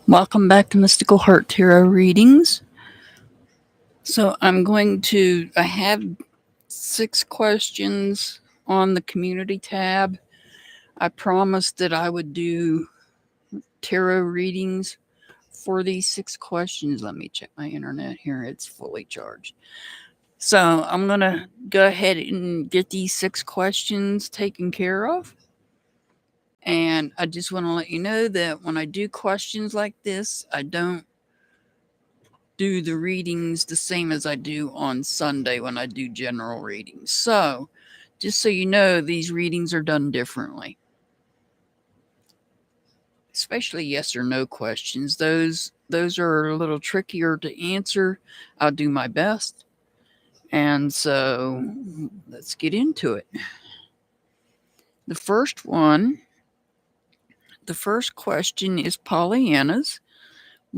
Welcome back to Mystical Heart Tarot Readings. So I have 6 questions on the community tab. I promised that I would do tarot readings for these 6 questions. Let me check my internet here. It's fully charged. So I'm going to go ahead and get these 6 questions taken care of. And I just want to let you know that when I do questions like this, I don't do the readings the same as I do on Sunday when I do general readings. So, just so you know, these readings are done differently. Especially yes or no questions. Those are a little trickier to answer. I'll do my best. And so, let's get into it. The first question is Pollyanna's.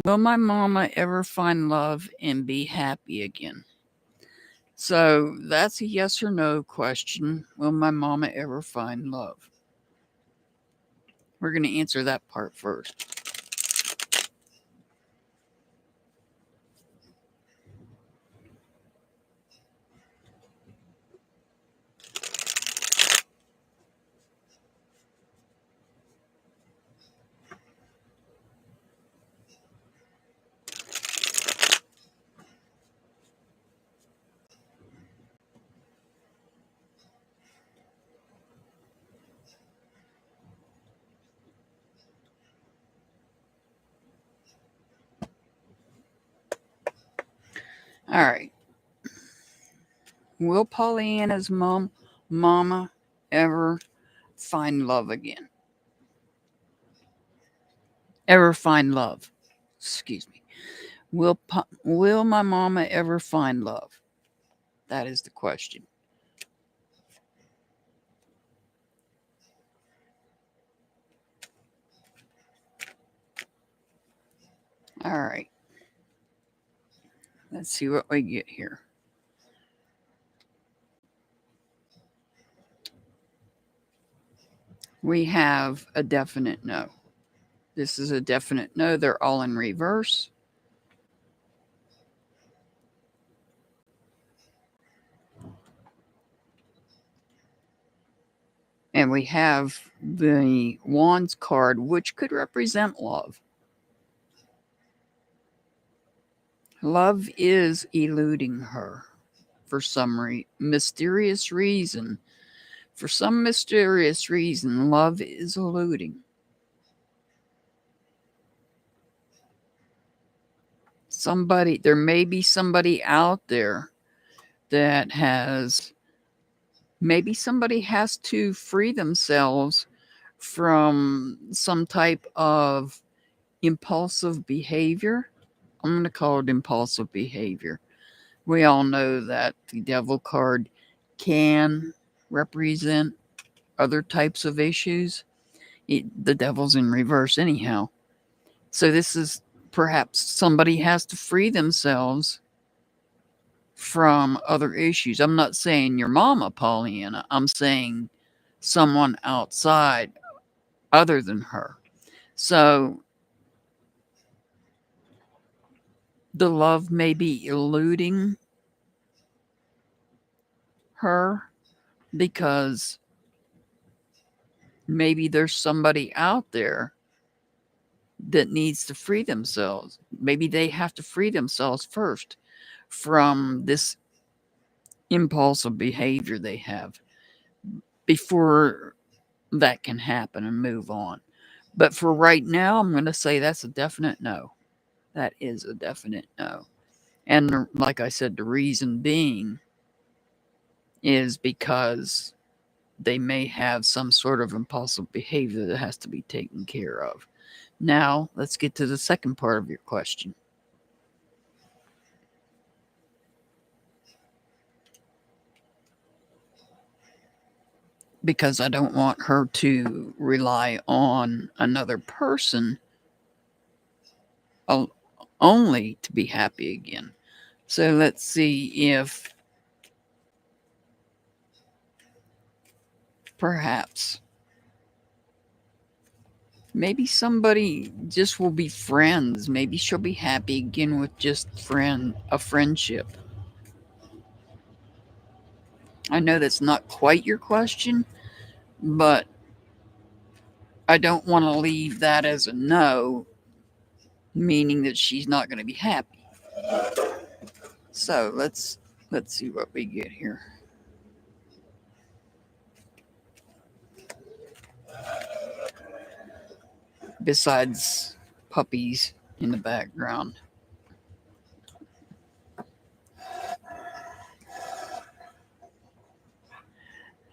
Will my mama ever find love and be happy again? So that's a yes or no question. Will my mama ever find love? We're going to answer that part first. All right. Will Pollyanna's mama ever find love again? Ever find love? Excuse me. Will my mama ever find love? That is the question. All right. Let's see what we get here. We have a definite no. This is a definite no. They're all in reverse. And we have the Wands card, which could represent love. Love is eluding her for some mysterious reason. For some mysterious reason, love is eluding. There may be somebody out there that maybe somebody has to free themselves from some type of impulsive behavior. I'm going to call it impulsive behavior. We all know that the devil card can represent other types of issues. The devil's in reverse anyhow. So this is perhaps somebody has to free themselves from other issues. I'm not saying your mama, Pollyanna. I'm saying someone outside other than her. So the love may be eluding her because maybe there's somebody out there that needs to free themselves. Maybe they have to free themselves first from this impulsive behavior they have before that can happen and move on. But for right now, I'm going to say that's a definite no. That is a definite no. And like I said, the reason being is because they may have some sort of impulsive behavior that has to be taken care of. Now, let's get to the second part of your question. Because I don't want her to rely on another person only to be happy again. So let's see if perhaps Maybe somebody just will be friends. Maybe she'll be happy again with just a friendship. I know that's not quite your question, but I don't want to leave that as a no, meaning that she's not going to be happy. So let's see what we get here. Besides puppies in the background.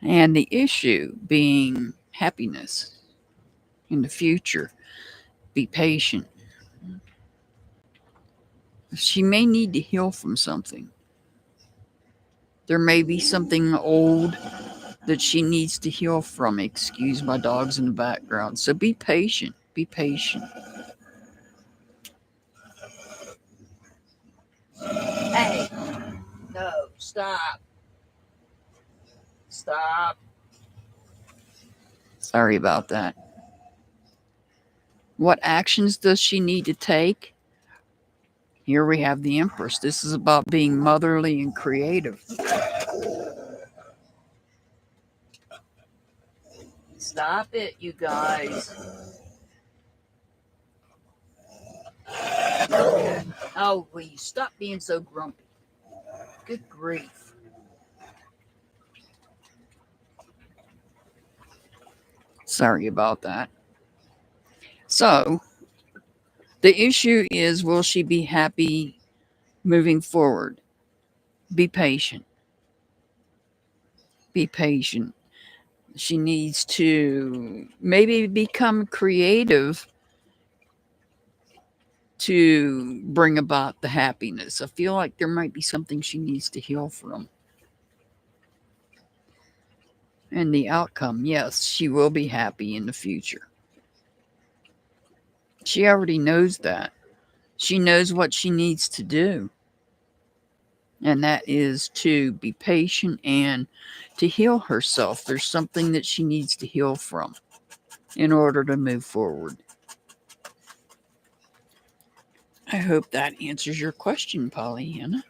And the issue being happiness in the future. Be patient. She may need to heal from something. There may be something old that she needs to heal from. Excuse my dogs in the background. So be patient. Be patient. Hey, no, stop. Stop. Sorry about that. What actions does she need to take? Here we have the Empress. This is about being motherly and creative. Stop it, you guys. Oh, will you stop being so grumpy? Good grief. Sorry about that. So, the issue is, will she be happy moving forward? Be patient. Be patient. She needs to maybe become creative to bring about the happiness. I feel like there might be something she needs to heal from. And the outcome, yes, she will be happy in the future. She already knows that. She knows what she needs to do. And that is to be patient and to heal herself. There's something that she needs to heal from in order to move forward. I hope that answers your question, Pollyanna.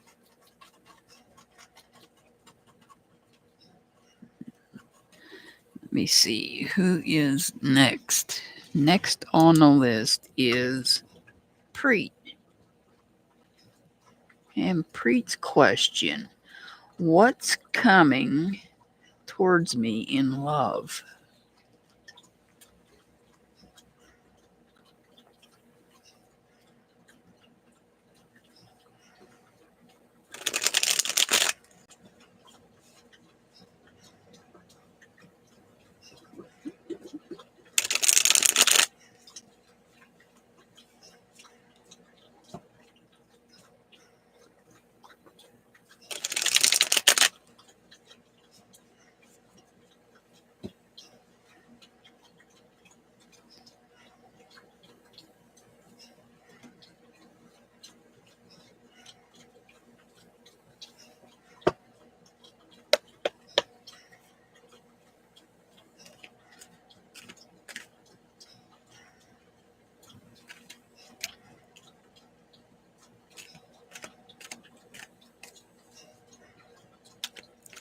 Let me see who is next. Next on the list is Preet. And Preet's question: what's coming towards me in love?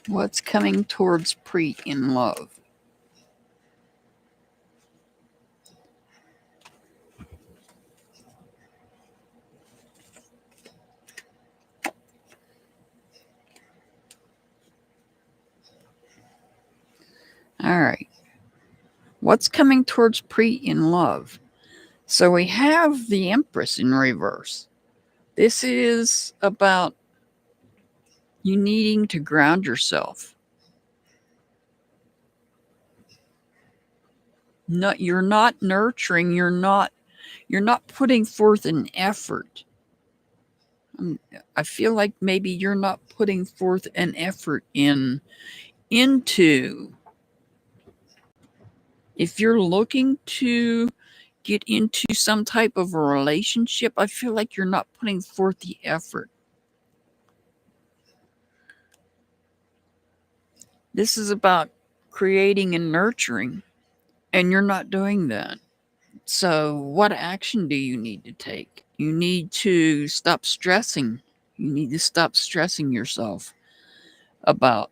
What's coming towards Preet in love? All right. What's coming towards Preet in love? So we have the Empress in reverse. This is about you needing to ground yourself. You're not nurturing, you're not putting forth an effort. I feel like maybe you're not putting forth an effort into if you're looking to get into some type of a relationship, I feel like you're not putting forth the effort. This is about creating and nurturing, and you're not doing that. So, what action do you need to take? You need to stop stressing. You need to stop stressing yourself about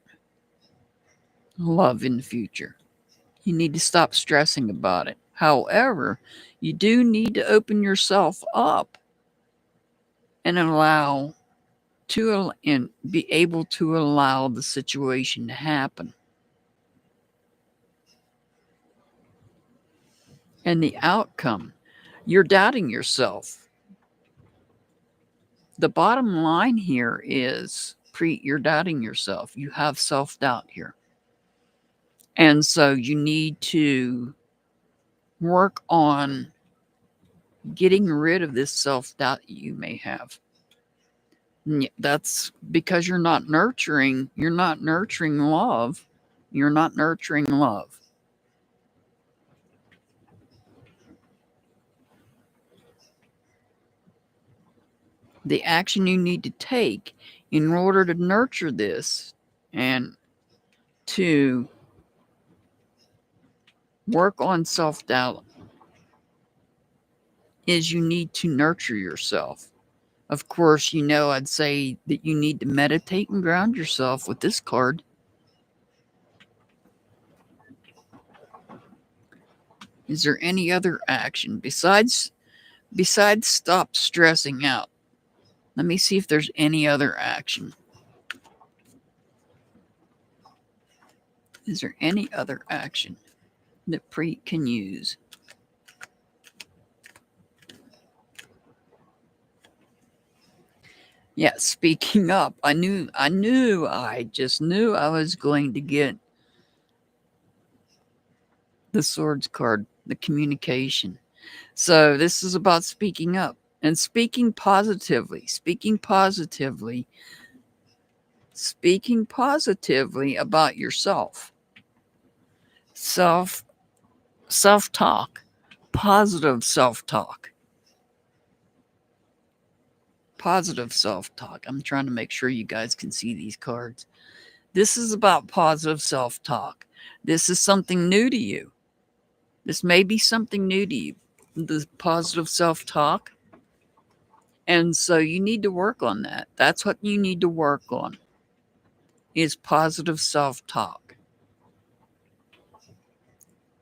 love in the future. You need to stop stressing about it. However, you do need to open yourself up and be able to allow the situation to happen. And the outcome, you're doubting yourself. The bottom line here is, Preet, you're doubting yourself. You have self-doubt here. And so you need to work on getting rid of this self-doubt you may have. That's because you're not nurturing love. You're not nurturing love. The action you need to take in order to nurture this and to work on self-doubt is you need to nurture yourself. Of course, I'd say that you need to meditate and ground yourself with this card. Is there any other action besides stop stressing out? Let me see if there's any other action. Is there any other action that Preet can use? Yeah, speaking up. I just knew I was going to get the swords card, the communication. So this is about speaking up and speaking positively about yourself. Self-talk, positive self-talk. Positive self-talk. I'm trying to make sure you guys can see these cards. This is about positive self-talk. This is something new to you. This may be something new to you, the positive self-talk. And so you need to work on that. That's what you need to work on, is positive self-talk,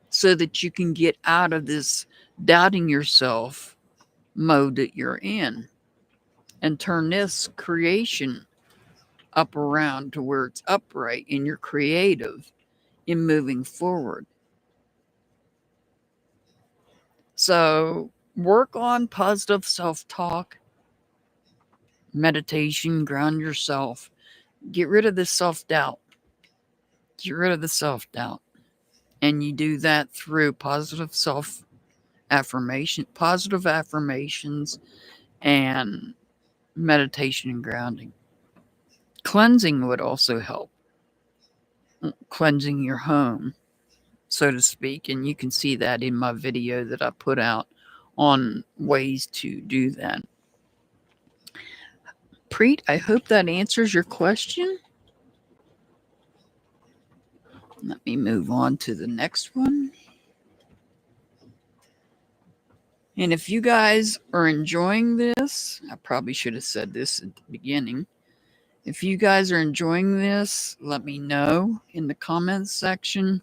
so that you can get out of this doubting yourself mode that you're in and turn this creation up around to where it's upright and you're creative in moving forward. So work on positive self-talk, meditation, ground yourself, get rid of the self-doubt. Get rid of the self-doubt. And you do that through positive affirmations and meditation and grounding. Cleansing would also help. Cleansing your home, so to speak. And you can see that in my video that I put out on ways to do that. Preet, I hope that answers your question. Let me move on to the next one. And if you guys are enjoying this, I probably should have said this at the beginning. If you guys are enjoying this, let me know in the comments section,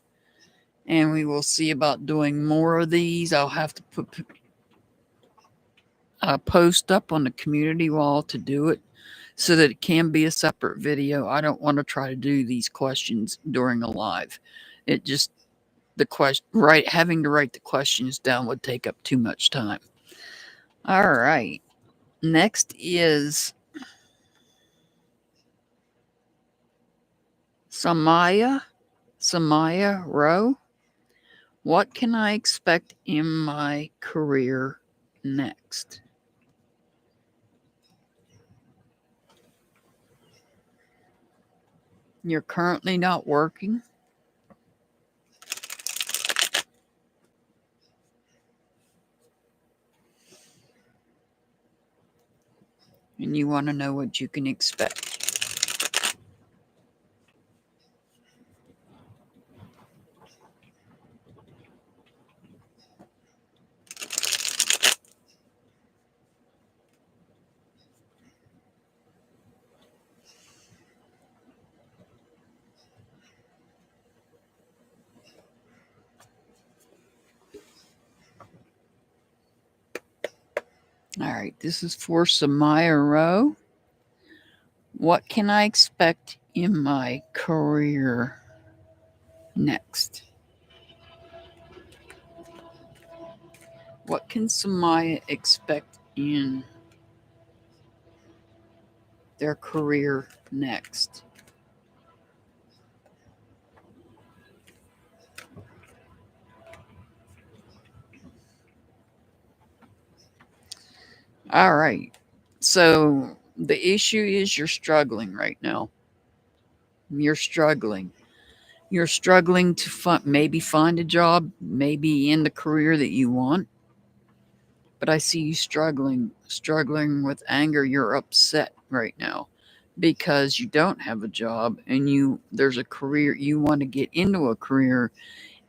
and we will see about doing more of these. I'll have to put a post up on the community wall to do it so that it can be a separate video. I don't want to try to do these questions during a live. It just, having to write the questions down would take up too much time. All right. Next is Samaya Rowe. What can I expect in my career next? You're currently not working. And you want to know what you can expect. All right, this is for Samaya Rowe. What can I expect in my career next? What can Samaya expect in their career next? All right. So the issue is you're struggling right now. You're struggling. You're struggling to maybe find a job, maybe in the career that you want. But I see you struggling with anger. You're upset right now because you don't have a job and there's a career you want to get into a career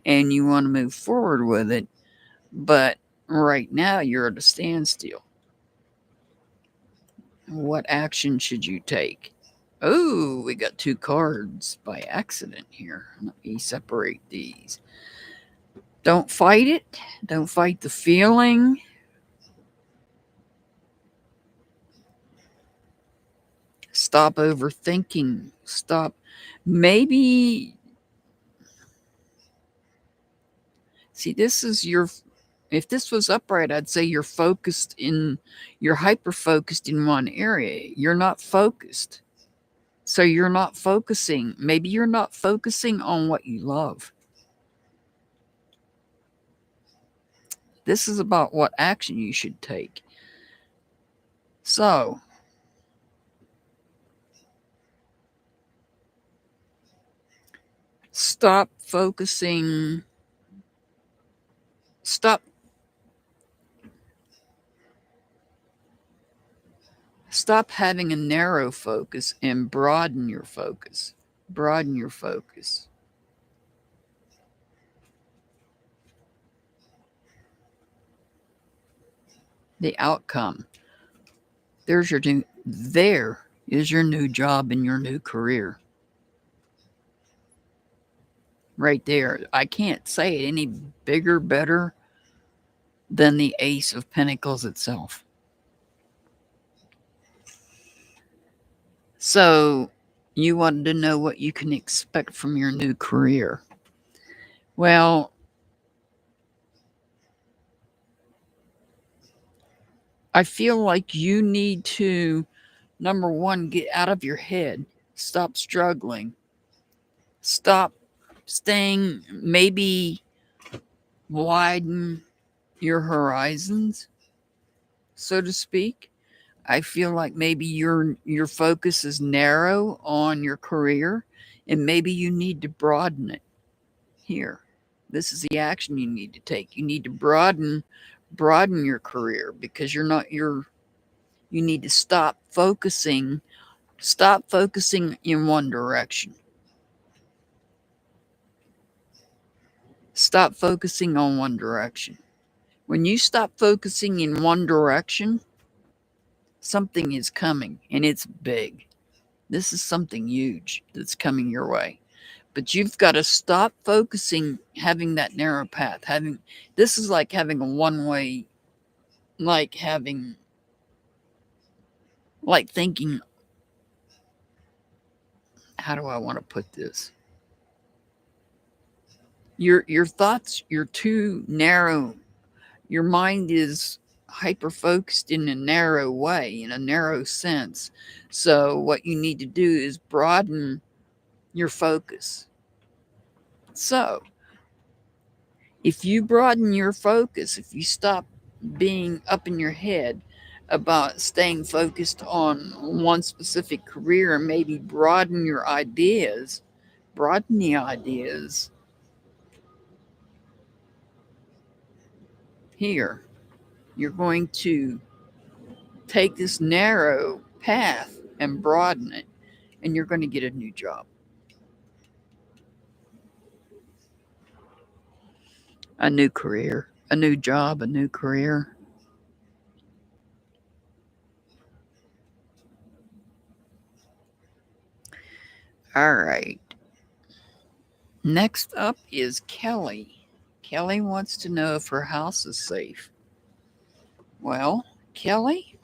and you want to move forward with it, but right now you're at a standstill. What action should you take? Oh, we got 2 cards by accident here. Let me separate these. Don't fight it. Don't fight the feeling. Stop overthinking. Stop. Maybe. See, this is if this was upright, I'd say you're hyper focused in one area. You're not focused. So you're not focusing. Maybe you're not focusing on what you love. This is about what action you should take. So, stop focusing. Stop having a narrow focus and broaden your focus. Broaden your focus. The outcome. There is your new job and your new career. Right there. I can't say it any bigger, better than the Ace of Pentacles itself. So, you wanted to know what you can expect from your new career. Well, I feel like you need to, number one, get out of your head. Stop struggling. Stop staying, maybe widen your horizons, so to speak. I feel like maybe your focus is narrow on your career and maybe you need to broaden it here. This is the action you need to take. You need to broaden your career because you need to stop focusing in one direction. Stop focusing on one direction. When you stop focusing in one direction, something is coming and it's big. This is something huge that's coming your way. But you've got to stop focusing, having that narrow path. This is like having a one-way, like thinking, how do I want to put this? Your thoughts, you're too narrow. Your mind is hyper focused in a narrow way, in a narrow sense. So what you need to do is broaden your focus. So if you broaden your focus, if you stop being up in your head about staying focused on one specific career and maybe broaden the ideas, here, you're going to take this narrow path and broaden it, and you're going to get a new job. A new career, a new job, a new career. All right. Next up is Kelly. Kelly wants to know if her house is safe. Well, Kelly,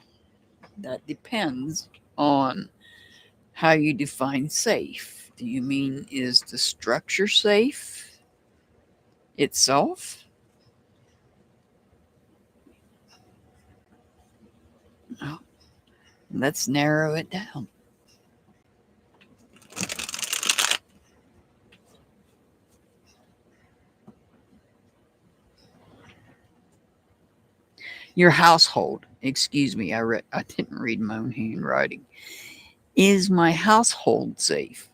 that depends on how you define safe. Do you mean is the structure safe itself? Oh, let's narrow it down. Your household. Excuse me, I didn't read my own handwriting. Is my household safe?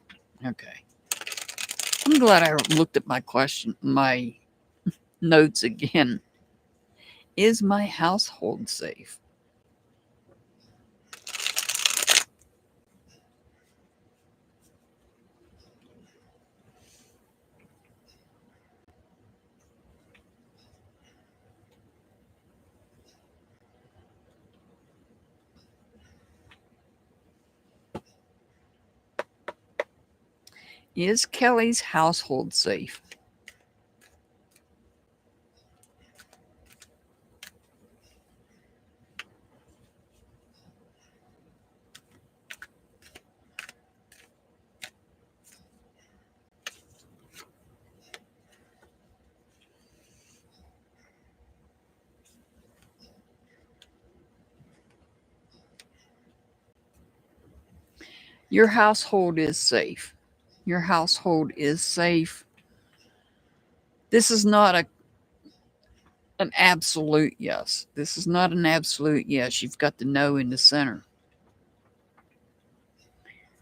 Okay. I'm glad I looked at my notes again. Is my household safe? Is Kelly's household safe? Your household is safe. Your household is safe. This is not an absolute yes. This is not an absolute yes. You've got the no in the center.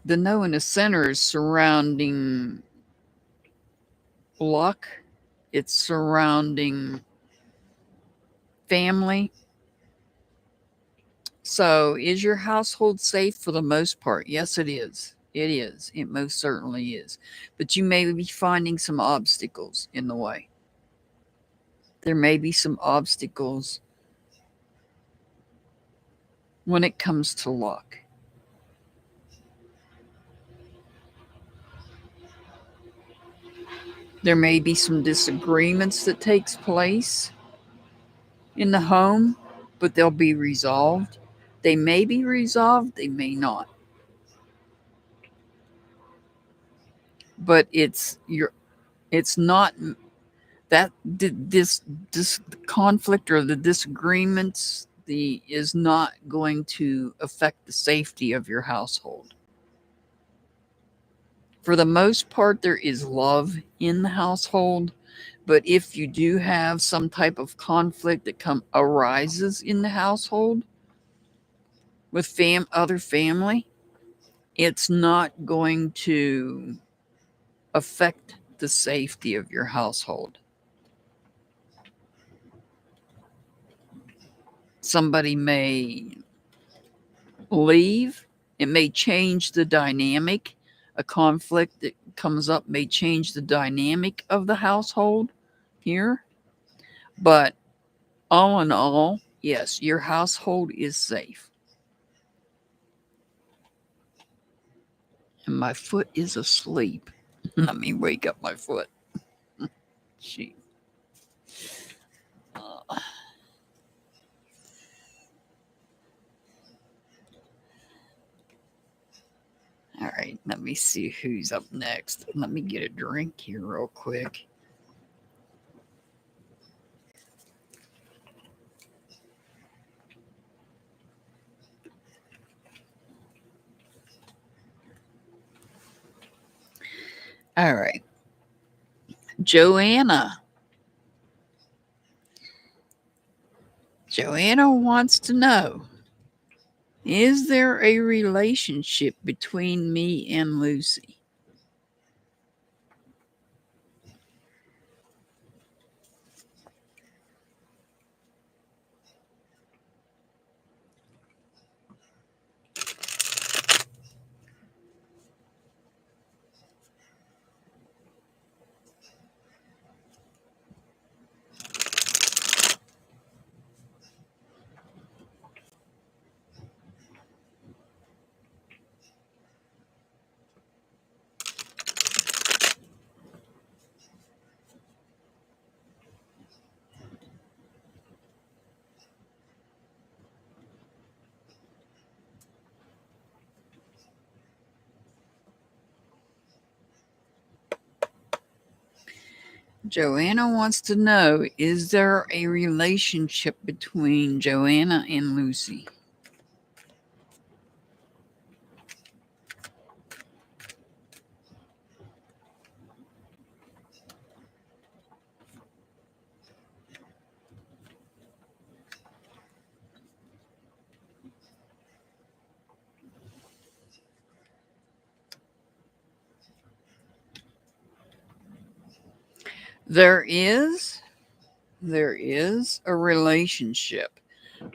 The no in the center is surrounding luck. It's surrounding family. So, is your household safe for the most part? Yes, it is. It is. It most certainly is. But you may be finding some obstacles in the way. There may be some obstacles when it comes to luck. There may be some disagreements that takes place in the home, but they'll be resolved. They may be resolved, they may not. But it's not that this conflict or the disagreements is not going to affect the safety of your household. For the most part, there is love in the household, but if you do have some type of conflict that arises in the household with other family, it's not going to affect the safety of your household. Somebody may leave. It may change the dynamic. A conflict that comes up may change the dynamic of the household here. But all in all, yes, your household is safe. And my foot is asleep. Let me wake up my foot. Gee. All right, let me see who's up next. Let me get a drink here real quick. All right. Joanna. Joanna wants to know, is there a relationship between me and Lucy? Joanna wants to know, is there a relationship between Joanna and Lucy? There is a relationship,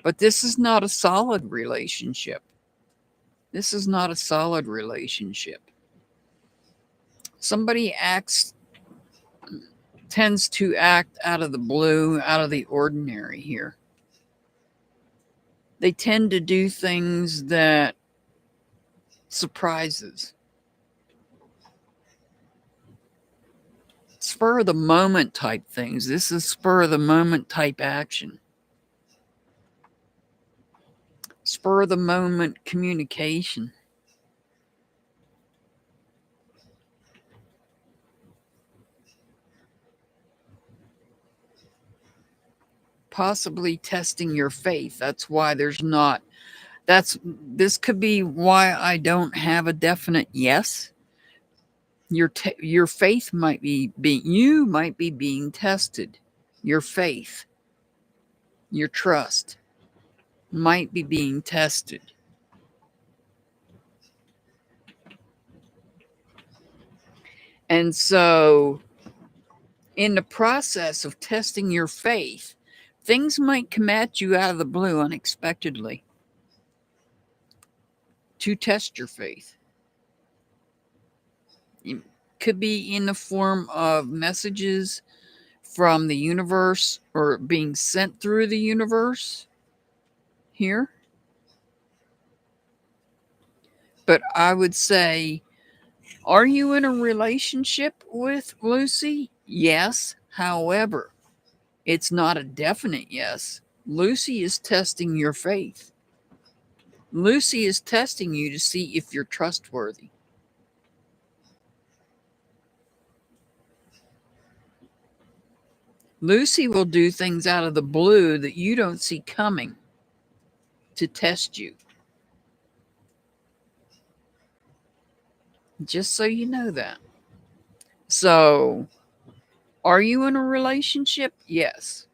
but this is not a solid relationship. This is not a solid relationship. Somebody tends to act out of the blue, out of the ordinary here. They tend to do things that surprises. Spur of the moment type things. This is spur of the moment type action. Spur of the moment communication. Possibly testing your faith. That's why this could be why I don't have a definite yes. Your faith might be you might be being tested. Your faith, your trust might be being tested. And so, in the process of testing your faith, things might come at you out of the blue unexpectedly to test your faith. It could be in the form of messages from the universe or being sent through the universe here. But I would say, are you in a relationship with Lucy? Yes. However, it's not a definite yes. Lucy is testing your faith. Lucy is testing you to see if you're trustworthy. Lucy will do things out of the blue that you don't see coming to test you. Just so you know that. So, are you in a relationship? Yes.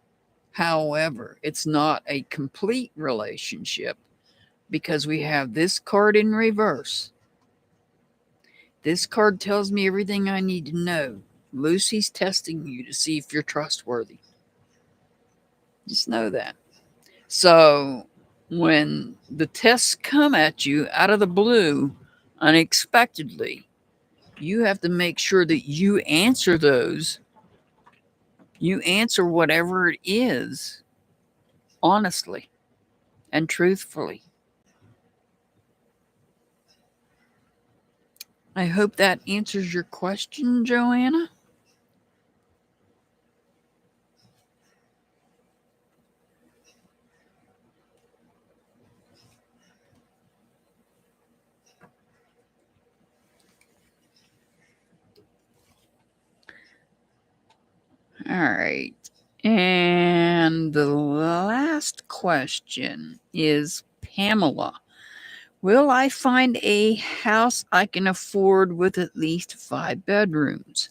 However, it's not a complete relationship because we have this card in reverse. This card tells me everything I need to know. Lucy's testing you to see if you're trustworthy. Just know that. So, when the tests come at you out of the blue, unexpectedly, you have to make sure that you answer those. You answer whatever it is honestly and truthfully. I hope that answers your question, Joanna. All right. And the last question is Pamela. Will I find a house I can afford with at least 5 bedrooms?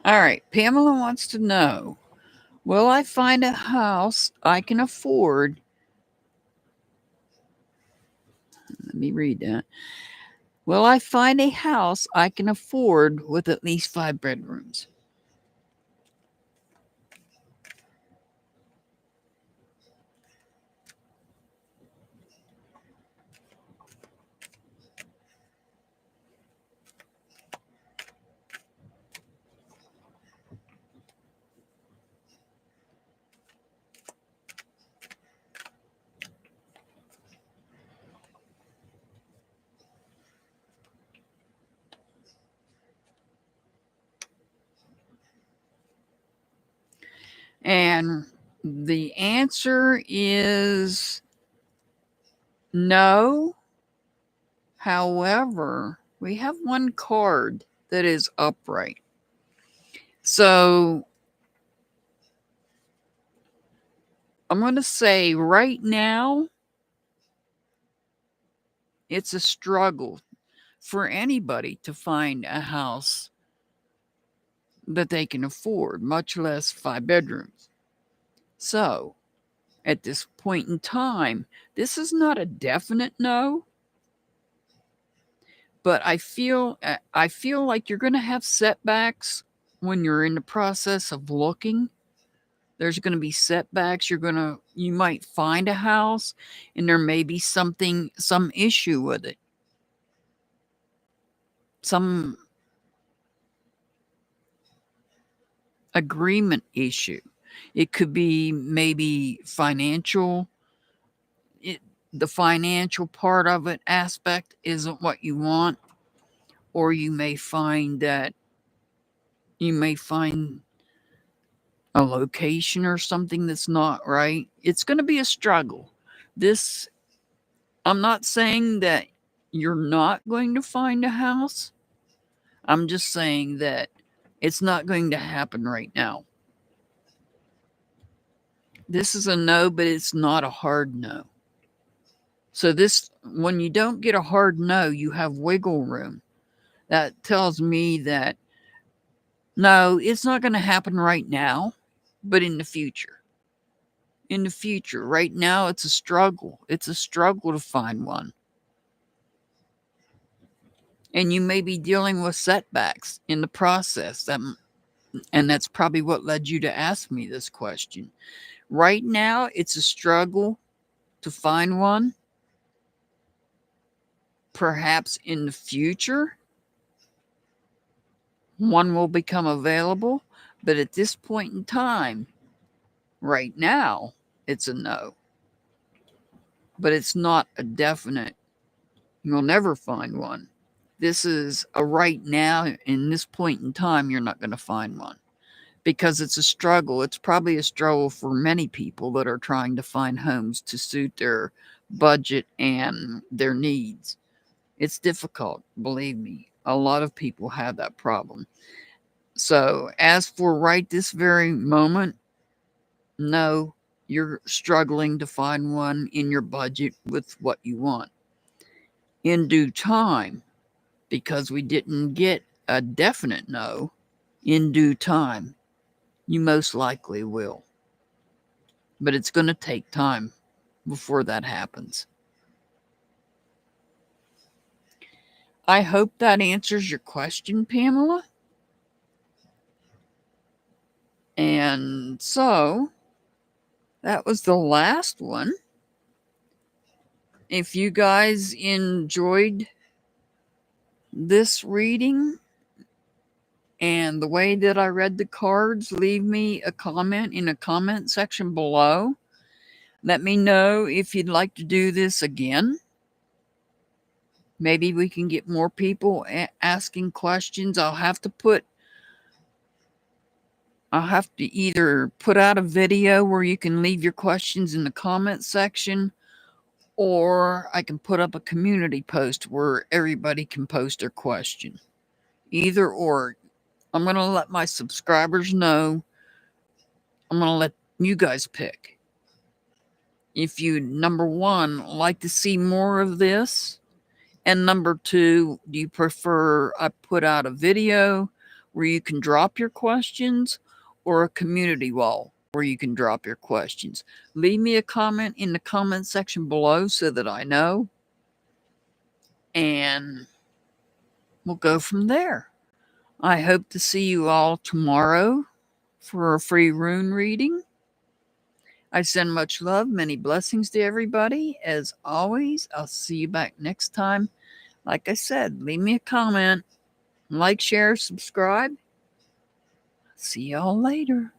All right. Pamela wants to know, will I find a house I can afford? Let me read that. Will I find a house I can afford with at least 5 bedrooms? And the answer is no. However, we have one card that is upright. So I'm going to say right now, it's a struggle for anybody to find a house that they can afford, much less 5 bedrooms. So at this point in time, this is not a definite no, but I feel like you're going to have setbacks when you're in the process of looking. There's going to be setbacks. You might find a house and there may be some issue with it. Some agreement issue. It could be maybe financial. The financial part of it aspect isn't what you want, or you may find a location or something that's not right. It's going to be a struggle. I'm not saying that you're not going to find a house. I'm just saying that it's not going to happen right now. This is a no, but it's not a hard no. So when you don't get a hard no, you have wiggle room. That tells me that no, it's not going to happen right now, but in the future. In the future. Right now, it's a struggle. It's a struggle to find one. And you may be dealing with setbacks in the process. And that's probably what led you to ask me this question. Right now, it's a struggle to find one. Perhaps in the future, one will become available. But at this point in time, right now, it's a no. But it's not a definite. You'll never find one. This is a right now. In this point in time, you're not going to find one. Because it's a struggle. It's probably a struggle for many people that are trying to find homes to suit their budget and their needs. It's difficult, believe me. A lot of people have that problem. So as for right this very moment, no, you're struggling to find one in your budget with what you want. In due time, because we didn't get a definite no, in due time, you most likely will. But it's going to take time before that happens. I hope that answers your question, Pamela. And so, that was the last one. If you guys enjoyed this reading and the way that I read the cards, leave me a comment in the comment section below. Let me know if you'd like to do this again. Maybe we can get more people asking questions. I'll have to either put out a video where you can leave your questions in the comment section, or I can put up a community post where everybody can post their question. Either or. I'm going to let my subscribers know. I'm going to let you guys pick. If you, number one, like to see more of this, and number two, do you prefer I put out a video where you can drop your questions, or a community wall where you can drop your questions? Leave me a comment in the comment section below so that I know. And we'll go from there. I hope to see you all tomorrow for a free rune reading. I send much love, many blessings to everybody. As always, I'll see you back next time. Like I said, leave me a comment, like, share, subscribe. See y'all later.